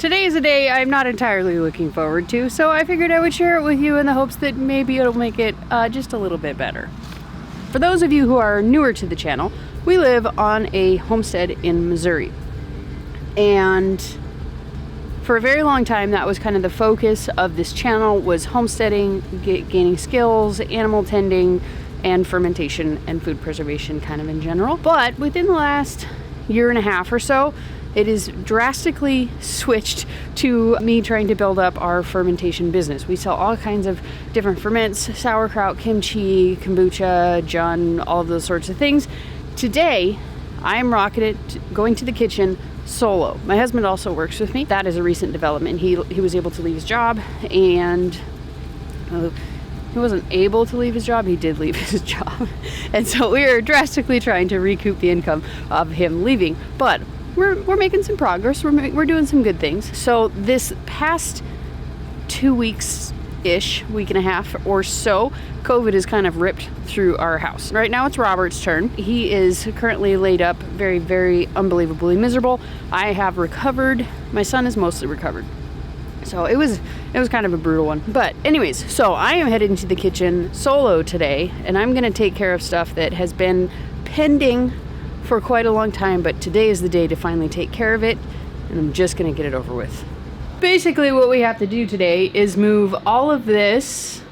Today is a day I'm not entirely looking forward to, so I figured I would share it with you in the hopes that maybe it'll make it just a little bit better. For those of you who are newer to the channel, we live on a homestead in Missouri. And for a very long time, that was kind of the focus of this channel, was homesteading, gaining skills, animal tending, and fermentation and food preservation kind of in general. But within the last year and a half or so, it is drastically switched to me trying to build up our fermentation business. We sell all kinds of different ferments, sauerkraut, kimchi, kombucha, jun, all of those sorts of things. Today, I'm going to the kitchen solo. My husband also works with me. That is a recent development. He was able to leave his job, and he wasn't able to leave his job, he did leave his job. And so we are drastically trying to recoup the income of him leaving. But we're making some progress. We're doing some good things. So this past 2 weeks-ish, week and a half or so, COVID has kind of ripped through our house. Right now it's Robert's turn. He is currently laid up very, very unbelievably miserable. I have recovered. My son is mostly recovered. So it was kind of a brutal one. But anyways, so I am headed into the kitchen solo today, and I'm going to take care of stuff that has been pending for quite a long time, but today is the day to finally take care of it, and I'm just going to get it over with. Basically what we have to do today is move all of this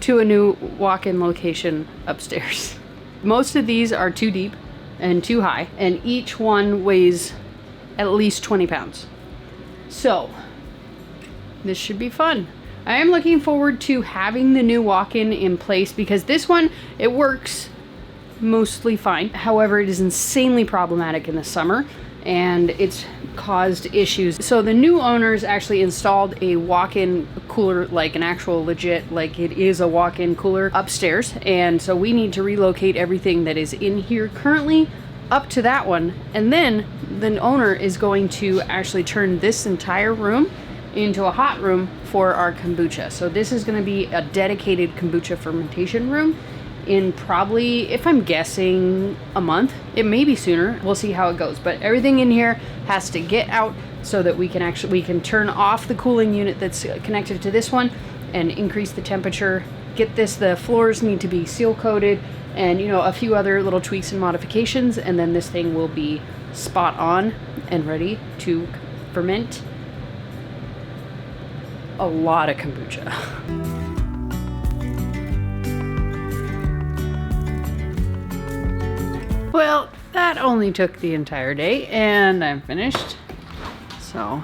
to a new walk-in location upstairs. Most of these are too deep and too high, and each one weighs at least 20 pounds. So this should be fun. I am looking forward to having the new walk-in in place because this one, it works mostly fine. However, it is insanely problematic in the summer and it's caused issues. So the new owners actually installed a walk-in cooler, like an actual legit, like it is a walk-in cooler upstairs. And so we need to relocate everything that is in here currently up to that one. And then the owner is going to actually turn this entire room into a hot room for our kombucha. So this is going to be a dedicated kombucha fermentation room in probably, if I'm guessing, a month. It may be sooner. We'll see how it goes. But everything in here has to get out so that we can turn off the cooling unit that's connected to this one and increase the temperature. The floors need to be seal coated and a few other little tweaks and modifications, and then this thing will be spot on and ready to ferment a lot of kombucha. Well, that only took the entire day, and I'm finished. So,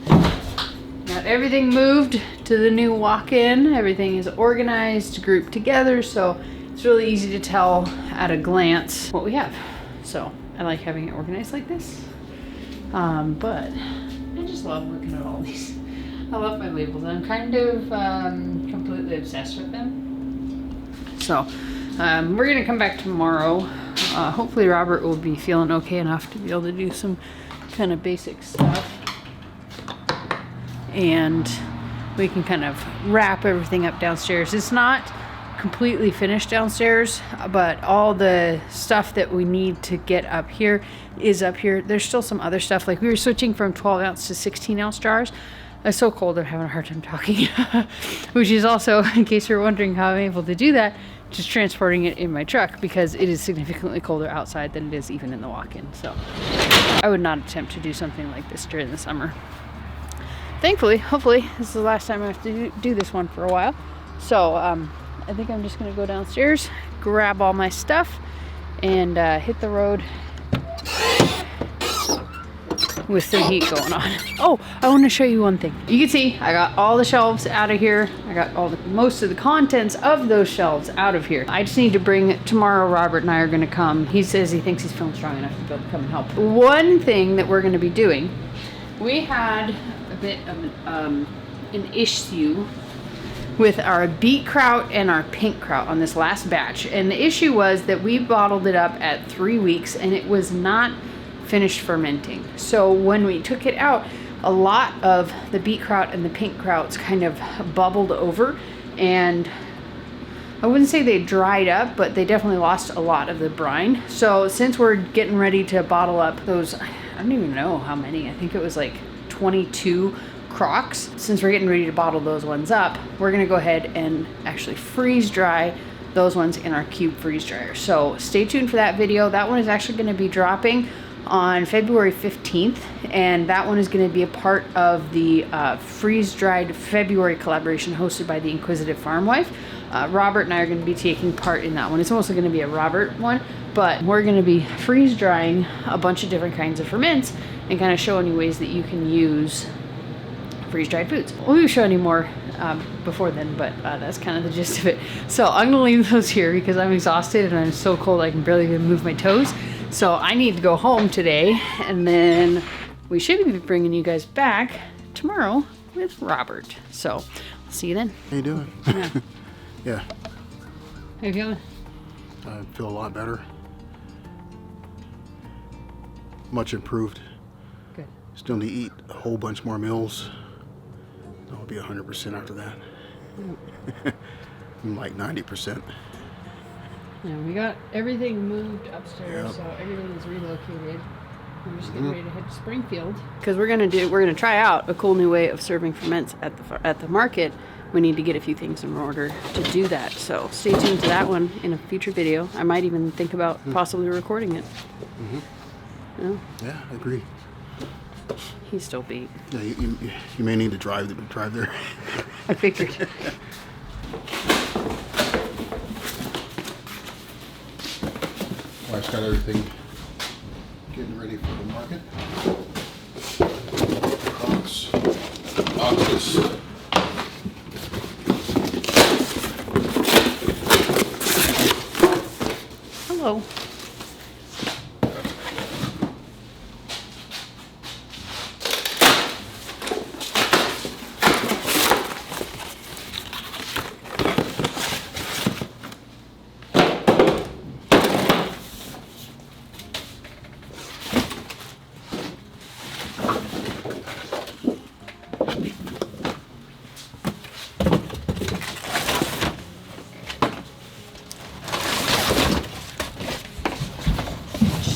got everything moved to the new walk-in. Everything is organized, grouped together, so it's really easy to tell at a glance what we have. So, I like having it organized like this. But I just love looking at all these. I love my labels. I'm kind of completely obsessed with them. So, we're gonna come back tomorrow. Hopefully Robert will be feeling okay enough to be able to do some kind of basic stuff. And we can kind of wrap everything up downstairs. It's not completely finished downstairs, but all the stuff that we need to get up here is up here. There's still some other stuff, like we were switching from 12 ounce to 16 ounce jars. It's so cold I'm having a hard time talking. Which is also, in case you're wondering how I'm able to do that, just transporting it in my truck, because it is significantly colder outside than it is even in the walk-in. So I would not attempt to do something like this during the summer. Thankfully, hopefully, this is the last time I have to do this one for a while. So I think I'm just gonna go downstairs, grab all my stuff, and hit the road with the heat going on. Oh, I want to show you one thing. You can see I got all the shelves out of here. I got most of the contents of those shelves out of here. I just need to bring tomorrow. Robert and I are going to come. He says he thinks he's feeling strong enough to be able to come and help. One thing that we're going to be doing, we had a bit of an issue with our beet kraut and our pink kraut on this last batch. And the issue was that we bottled it up at 3 weeks and it was not finished fermenting. So when we took it out, a lot of the beet kraut and the pink krauts kind of bubbled over, and I wouldn't say they dried up, but they definitely lost a lot of the brine. So since we're getting ready to bottle up those, I don't even know how many. I think it was like 22 crocks. Since we're getting ready to bottle those ones up, we're gonna go ahead and actually freeze dry those ones in our cube freeze dryer. So stay tuned for that video. That one is actually gonna be dropping on February 15th, and that one is going to be a part of the freeze-dried February collaboration hosted by the Inquisitive Farm Wife. Robert and I are going to be taking part in that one. It's also going to be a Robert one, but we're going to be freeze-drying a bunch of different kinds of ferments and kind of showing you ways that you can use freeze-dried foods. We'll be showing you more before then, but that's kind of the gist of it. So I'm going to leave those here because I'm exhausted and I'm so cold I can barely even move my toes. So I need to go home today, and then we should be bringing you guys back tomorrow with Robert. So I'll see you then. How you doing? Yeah. Yeah. How you feeling? I feel a lot better. Much improved. Good. Still need to eat a whole bunch more meals. I'll be 100% after that. I'm like 90%. Yeah, we got everything moved upstairs, Yep. so everything is relocated. We're just getting ready to head to Springfield because we're gonna try out a cool new way of serving ferments at the market. We need to get a few things in order to do that. So stay tuned to that one in a future video. I might even think about possibly recording it. Yeah. Yeah, I agree. He's still beat. Yeah, you may need to drive there. I figured. Wife's got everything getting ready for the market. Boxes. Hello.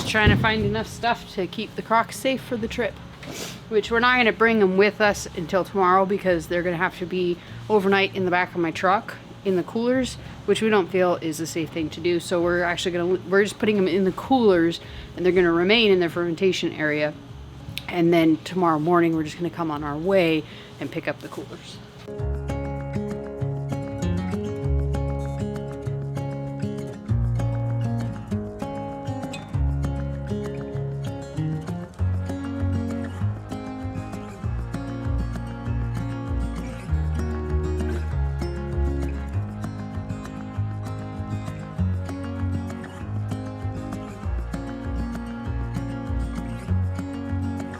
Trying to find enough stuff to keep the crocs safe for the trip, which we're not going to bring them with us until tomorrow because they're going to have to be overnight in the back of my truck in the coolers, which we don't feel is a safe thing to do. So we're just putting them in the coolers, and they're going to remain in their fermentation area, and then tomorrow morning we're just going to come on our way and pick up the coolers.